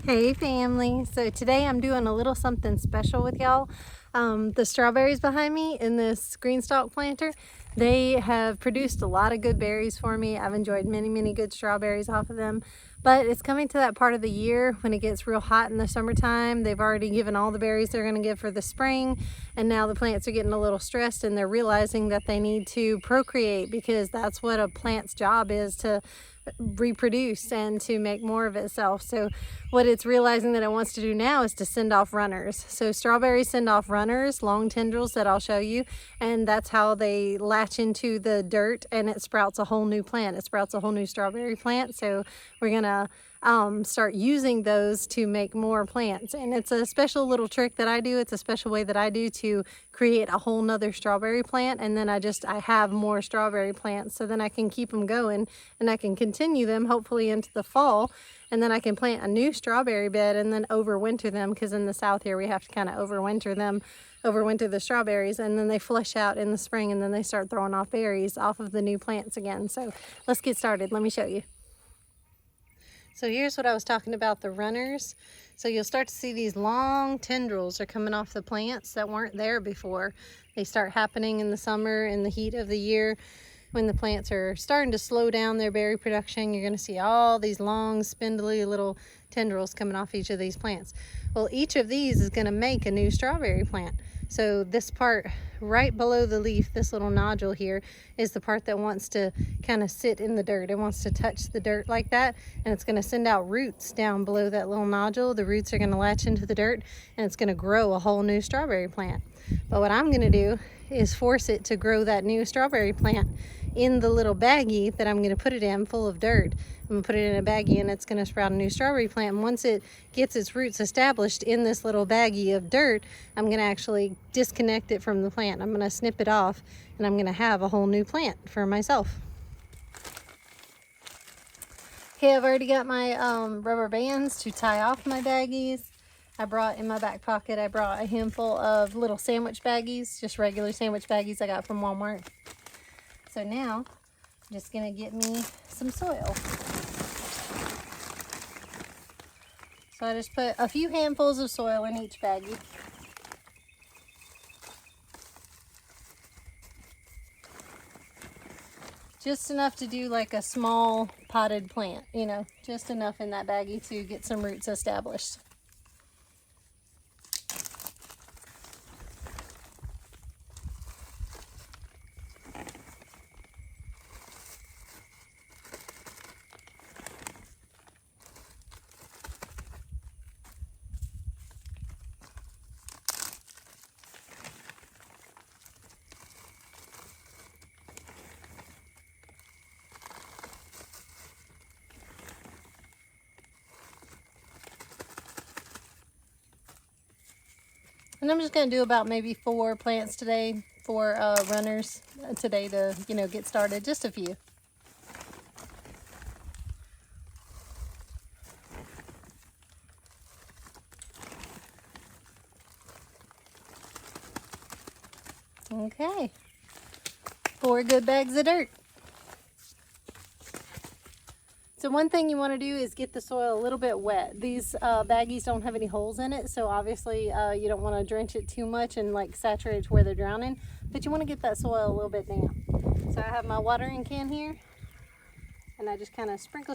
Hey family, so today I'm doing a little something special with y'all. The strawberries behind me in this green stalk planter, they have produced a lot of good berries for me. I've enjoyed many good strawberries off of them, but it's coming to that part of the year when it gets real hot in the summertime. They've already given all the berries they're going to give for the spring, and now the plants are getting a little stressed and they're realizing that they need to procreate, because that's what a plant's job is, to reproduce and to make more of itself. So what it's realizing that it wants to do now is to send off runners. So strawberries send off runners, long tendrils that I'll show you, and that's how they latch into the dirt and it sprouts a whole new plant. It sprouts a whole new strawberry plant. So we're gonna start using those to make more plants, and it's a special little trick that I do. It's a special way that I do to create a whole nother strawberry plant, and then I have more strawberry plants, so then I can keep them going and I can continue them hopefully into the fall, and then I can plant a new strawberry bed and then overwinter them, because in the south here we have to kind of overwinter the strawberries, and then they flush out in the spring and then they start throwing off berries off of the new plants again. So let's get started. Let me show you. So here's what I was talking about, the runners. So you'll start to see these long tendrils are coming off the plants that weren't there before. They start happening in the summer, in the heat of the year, when the plants are starting to slow down their berry production. You're gonna see all these long, spindly little tendrils coming off each of these plants. Well, each of these is gonna make a new strawberry plant. So this part right below the leaf, this little nodule here, is the part that wants to kind of sit in the dirt. It wants to touch the dirt like that, and it's going to send out roots down below that little nodule. The roots are going to latch into the dirt and it's going to grow a whole new strawberry plant. But what I'm going to do is force it to grow that new strawberry plant in the little baggie that I'm going to put it in, full of dirt. I'm going to put it in a baggie and it's going to sprout a new strawberry plant. And once it gets its roots established in this little baggie of dirt, I'm going to actually disconnect it from the plant. I'm going to snip it off and I'm going to have a whole new plant for myself. Okay, I've already got my rubber bands to tie off my baggies. I brought in my back pocket, I brought a handful of little sandwich baggies, just regular sandwich baggies I got from Walmart. So now, I'm just gonna get me some soil. So I just put a few handfuls of soil in each baggie. Just enough to do like a small potted plant, you know, just enough in that baggie to get some roots established. And I'm just going to do about maybe 4 plants today, 4 runners today to, you know, get started, just a few. Okay, 4 good bags of dirt. So one thing you want to do is get the soil a little bit wet. These baggies don't have any holes in it, so obviously you don't want to drench it too much and like saturate it to where they're drowning, but you want to get that soil a little bit damp. So I have my watering can here, and I just kind of sprinkle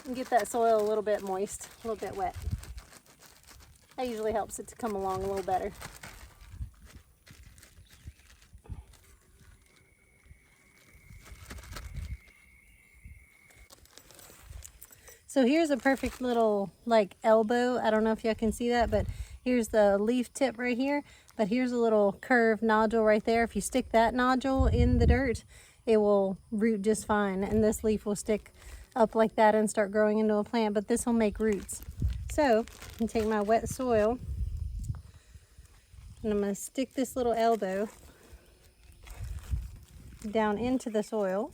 and get that soil a little bit moist, a little bit wet. That usually helps it to come along a little better. So here's a perfect little like elbow. I don't know if y'all can see that, but here's the leaf tip right here. But here's a little curved nodule right there. If you stick that nodule in the dirt, it will root just fine. And this leaf will stick up like that and start growing into a plant, but this will make roots. So I'm gonna take my wet soil and I'm gonna stick this little elbow down into the soil.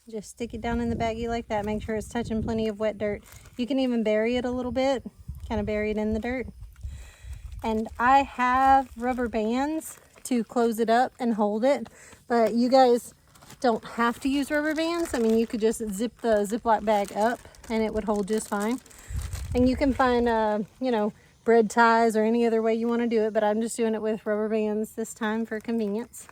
Just stick it down in the baggie like that. Make sure it's touching plenty of wet dirt. You can even bury it a little bit, kind of bury it in the dirt. And I have rubber bands to close it up and hold it, but you guys don't have to use rubber bands. I mean, you could just zip the Ziploc bag up and it would hold just fine. And you can find, you know, bread ties or any other way you want to do it, but I'm just doing it with rubber bands this time for convenience.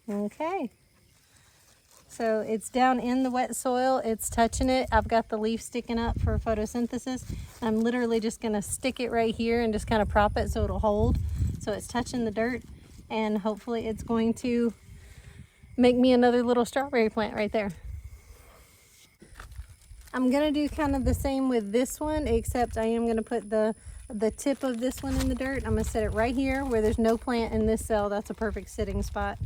Okay, so it's down in the wet soil, it's touching it. I've got the leaf sticking up for photosynthesis. I'm literally just gonna stick it right here and just kind of prop it so it'll hold. So it's touching the dirt, and hopefully it's going to make me another little strawberry plant right there. I'm gonna do kind of the same with this one, except I am gonna put the tip of this one in the dirt. I'm gonna set it right here where there's no plant in this cell. That's a perfect sitting spot.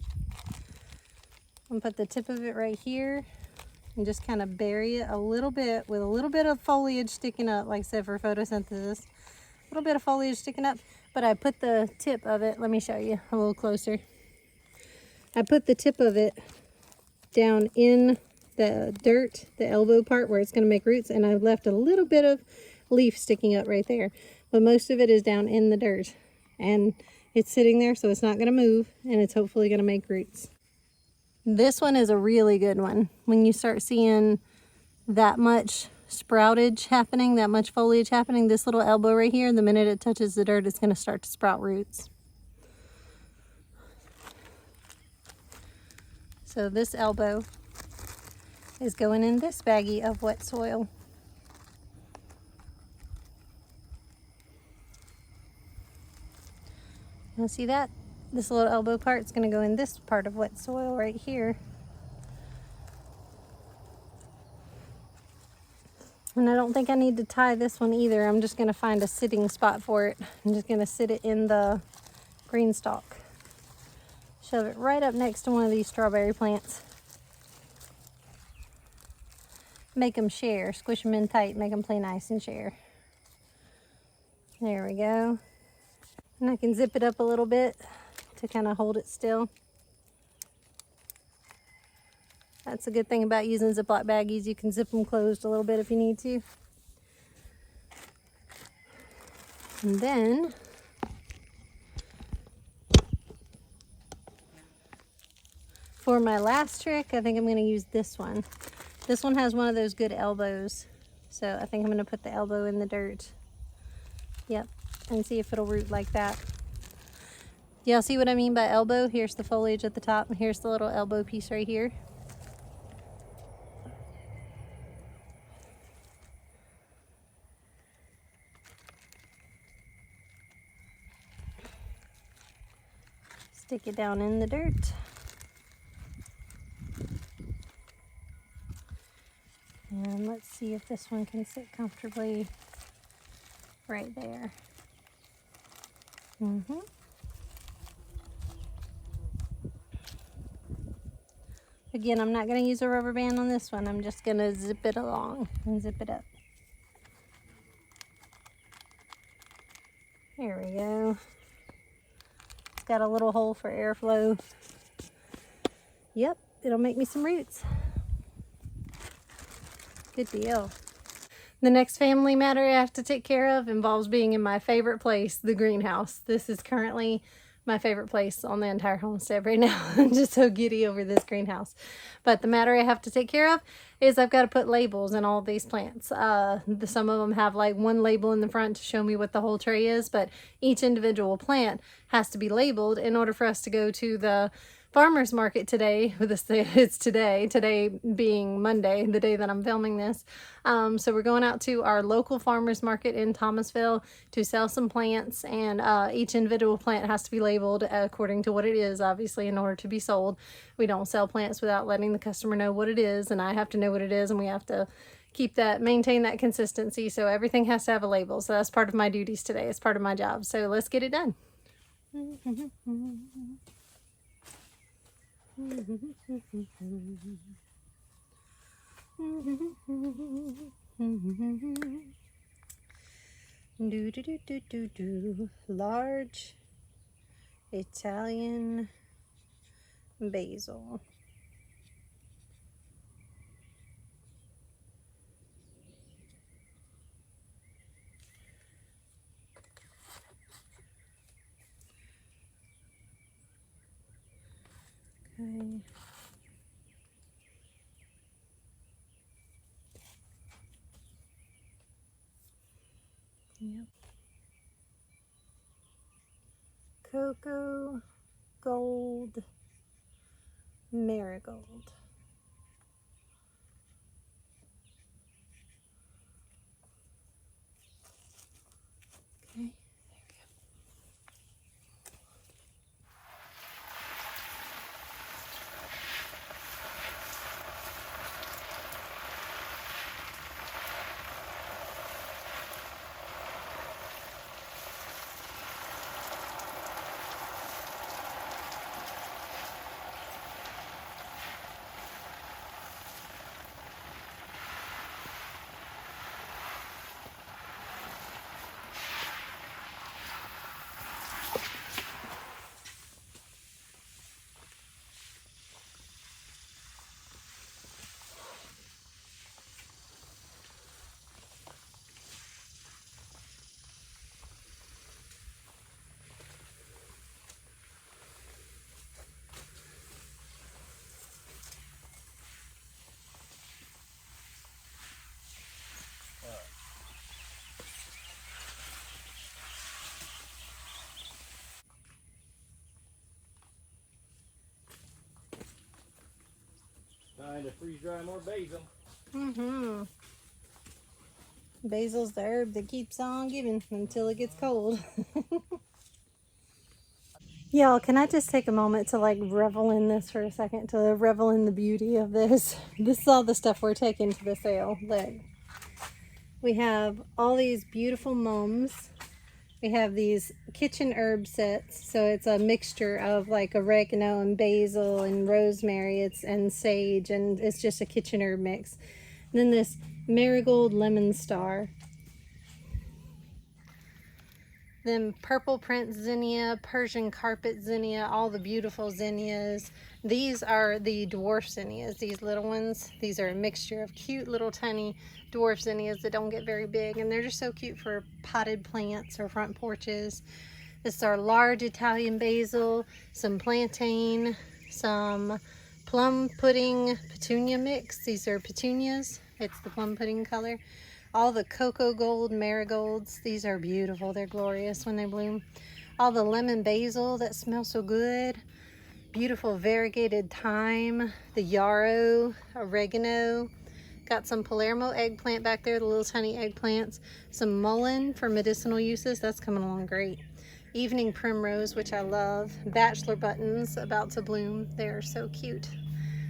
I'm gonna put the tip of it right here and just kind of bury it a little bit with a little bit of foliage sticking up, like I said, for photosynthesis. A little bit of foliage sticking up, but I put the tip of it, let me show you a little closer. I put the tip of it down in the dirt, the elbow part where it's gonna make roots, and I left a little bit of leaf sticking up right there. But most of it is down in the dirt, and it's sitting there, so it's not gonna move, and it's hopefully gonna make roots. This one is a really good one. When you start seeing that much sproutage happening, that much foliage happening, this little elbow right here, the minute it touches the dirt, it's going to start to sprout roots. So this elbow is going in this baggie of wet soil. Now see that? This little elbow part is going to go in this part of wet soil right here. And I don't think I need to tie this one either. I'm just going to find a sitting spot for it. I'm just going to sit it in the green stalk. Shove it right up next to one of these strawberry plants. Make them share. Squish them in tight. Make them play nice and share. There we go. And I can zip it up a little bit to kind of hold it still. That's a good thing about using Ziploc baggies. You can zip them closed a little bit if you need to. And then for my last trick, I think I'm going to use this one. This one has one of those good elbows. So I think I'm going to put the elbow in the dirt. Yep. And see if it'll root like that. Y'all see what I mean by elbow? Here's the foliage at the top, and here's the little elbow piece right here. Stick it down in the dirt. And let's see if this one can sit comfortably right there. Again, I'm not going to use a rubber band on this one. I'm just going to zip it along and zip it up. There we go. It's got a little hole for airflow. Yep, it'll make me some roots. Good deal. The next family matter I have to take care of involves being in my favorite place, the greenhouse. This is currently my favorite place on the entire homestead right now. I'm just so giddy over this greenhouse. But the matter I have to take care of is I've got to put labels in all these plants. Some of them have like one label in the front to show me what the whole tray is, but each individual plant has to be labeled in order for us to go to the farmer's market today. It's today being Monday, the day that I'm filming this. So we're going out to our local farmer's market in Thomasville to sell some plants, and each individual plant has to be labeled according to what it is, obviously, in order to be sold. We don't sell plants without letting the customer know what it is, and I have to know what it is, and we have to maintain that consistency. So everything has to have a label. So that's part of my duties today. It's part of my job. So let's get it done. Large Italian basil. Okay. Yep. Cocoa, gold, marigold. Okay. Trying to freeze dry more basil. Mm-hmm. Basil's the herb that keeps on giving until it gets cold. Y'all, can I just take a moment to like revel in this for a second, to revel in the beauty of this? This is all the stuff we're taking to the sale. Look, we have all these beautiful mums. We have these kitchen herb sets, so it's a mixture of like oregano and basil and rosemary, and sage, and it's just a kitchen herb mix. And then this marigold lemon star. Then purple print zinnia, Persian carpet zinnia, all the beautiful zinnias. These are the dwarf zinnias, these little ones. These are a mixture of cute little tiny dwarf zinnias that don't get very big, and they're just so cute for potted plants or front porches. This is our large Italian basil, some plantain, some plum pudding petunia mix. These are petunias. It's the plum pudding color. All the cocoa gold marigolds. These are beautiful. They're glorious when they bloom. All the lemon basil that smells so good. Beautiful variegated thyme. The yarrow, oregano. Got some Palermo eggplant back there, the little tiny eggplants. Some mullein for medicinal uses. That's coming along great. Evening primrose, which I love. Bachelor buttons about to bloom. They're so cute.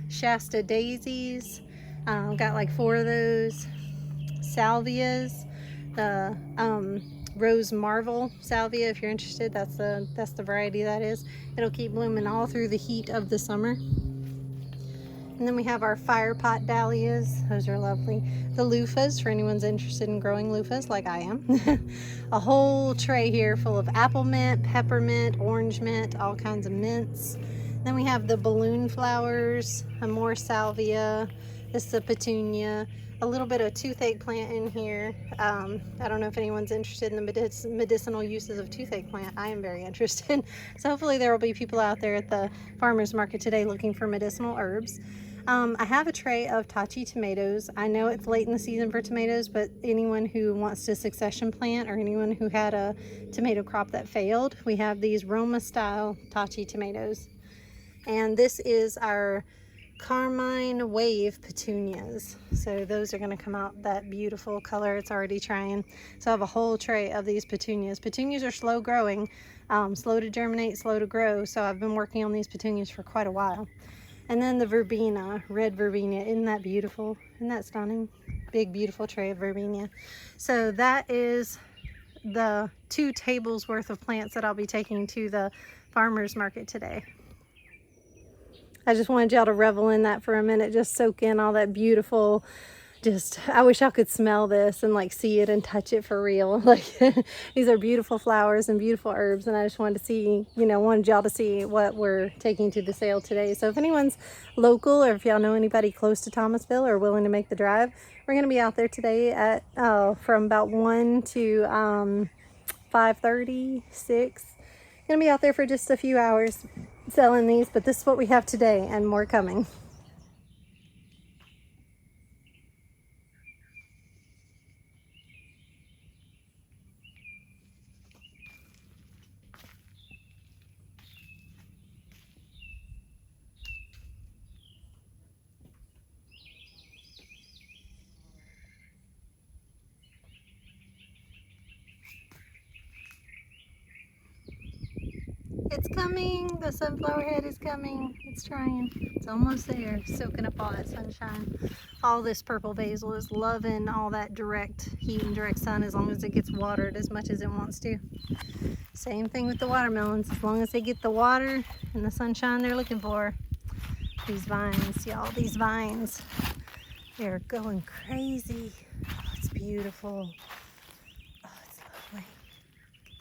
Shasta daisies. Got like 4 of those. Salvias, the Rose Marvel salvia, if you're interested, that's the variety that is. It'll keep blooming all through the heat of the summer. And then we have our fire pot dahlias. Those are lovely. The loofahs, for anyone's interested in growing loofahs like I am. A whole tray here full of apple mint, peppermint, orange mint, all kinds of mints. Then we have the balloon flowers, a more salvia. This is a petunia. A little bit of toothache plant in here. I don't know if anyone's interested in the medicinal uses of toothache plant. I am very interested. So hopefully there will be people out there at the farmer's market today looking for medicinal herbs. I have a tray of tachi tomatoes. I know it's late in the season for tomatoes, but anyone who wants to succession plant or anyone who had a tomato crop that failed, we have these Roma style tachi tomatoes. And this is our carmine wave petunias. So those are going to come out that beautiful color. It's already trying. So I have a whole tray of these petunias. Petunias are slow growing, slow to germinate, slow to grow. So I've been working on these petunias for quite a while. And then the verbena, red verbena. Isn't that beautiful? Isn't that stunning? Big, beautiful tray of verbena. So that is the 2 tables worth of plants that I'll be taking to the farmer's market today. I just wanted y'all to revel in that for a minute, just soak in all that beautiful just, I wish I could smell this and like see it and touch it for real. Like these are beautiful flowers and beautiful herbs, and I just wanted to see, wanted y'all to see what we're taking to the sale today. So if anyone's local, or if y'all know anybody close to Thomasville or willing to make the drive, we're going to be out there today at from about 1 to 5:30, 6. Gonna be out there for just a few hours selling these, but this is what we have today and more coming. It's coming. The sunflower head is coming. It's trying. It's almost there, soaking up all that sunshine. All this purple basil is loving all that direct heat and direct sun as long as it gets watered as much as it wants to. Same thing with the watermelons. As long as they get the water and the sunshine they're looking for. These vines, y'all, these vines, they're going crazy. Oh, it's beautiful. Oh, it's lovely.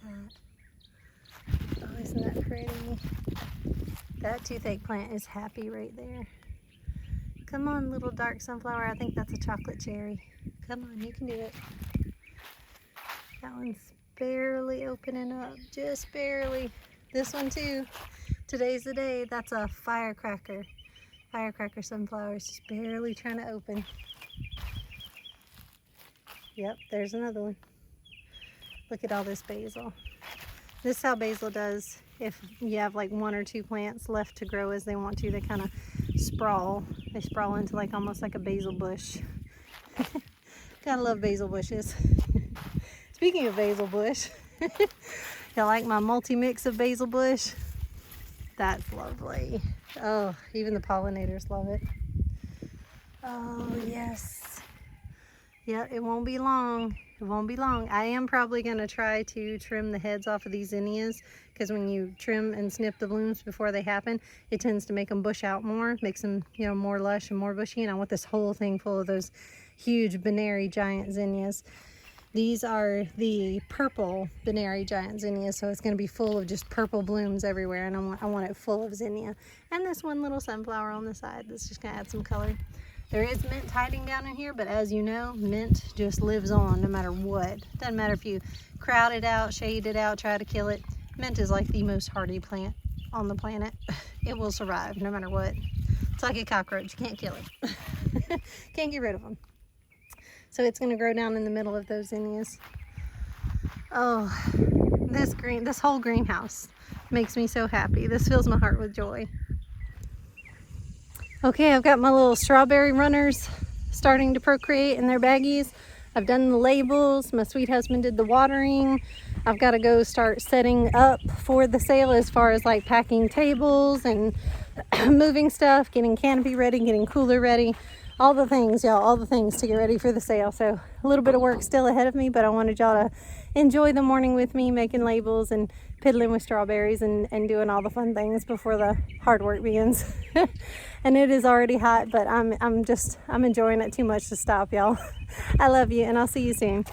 Look at that. Oh, isn't that pretty? That toothache plant is happy right there. Come on, little dark sunflower. I think that's a chocolate cherry. Come on, you can do it. That one's barely opening up, just barely. This one too. Today's the day. That's a firecracker. Firecracker sunflower is just barely trying to open. Yep, there's another one. Look at all this basil. This is how basil does if you have like 1 or 2 plants left to grow as they want to. They kind of sprawl. They sprawl into like almost like a basil bush. Gotta love basil bushes. Speaking of basil bush, y'all like my multi-mix of basil bush? That's lovely. Oh, even the pollinators love it. Oh, yes. Yeah, it won't be long. It won't be long. I am probably going to try to trim the heads off of these zinnias, because when you trim and snip the blooms before they happen, it tends to make them bush out more, makes them, more lush and more bushy. And I want this whole thing full of those huge Benary giant zinnias. These are the purple Benary giant zinnias, so it's going to be full of just purple blooms everywhere, and I want it full of zinnia. And this one little sunflower on the side that's just going to add some color. There is mint hiding down in here, but as you know, mint just lives on no matter what. Doesn't matter if you crowd it out, shade it out, try to kill it. Mint is like the most hardy plant on the planet. It will survive no matter what. It's like a cockroach. You can't kill it. Can't get rid of them. So it's going to grow down in the middle of those zinnias. Oh, this whole greenhouse makes me so happy. This fills my heart with joy. Okay, I've got my little strawberry runners starting to procreate in their baggies. I've done the labels. My sweet husband did the watering. I've got to go start setting up for the sale as far as like packing tables and moving stuff, getting canopy ready, getting cooler ready. All the things, y'all, all the things to get ready for the sale. So a little bit of work still ahead of me, but I wanted y'all to enjoy the morning with me, making labels and piddling with strawberries and doing all the fun things before the hard work begins. And it is already hot, but I'm enjoying it too much to stop, y'all. I love you, and I'll see you soon.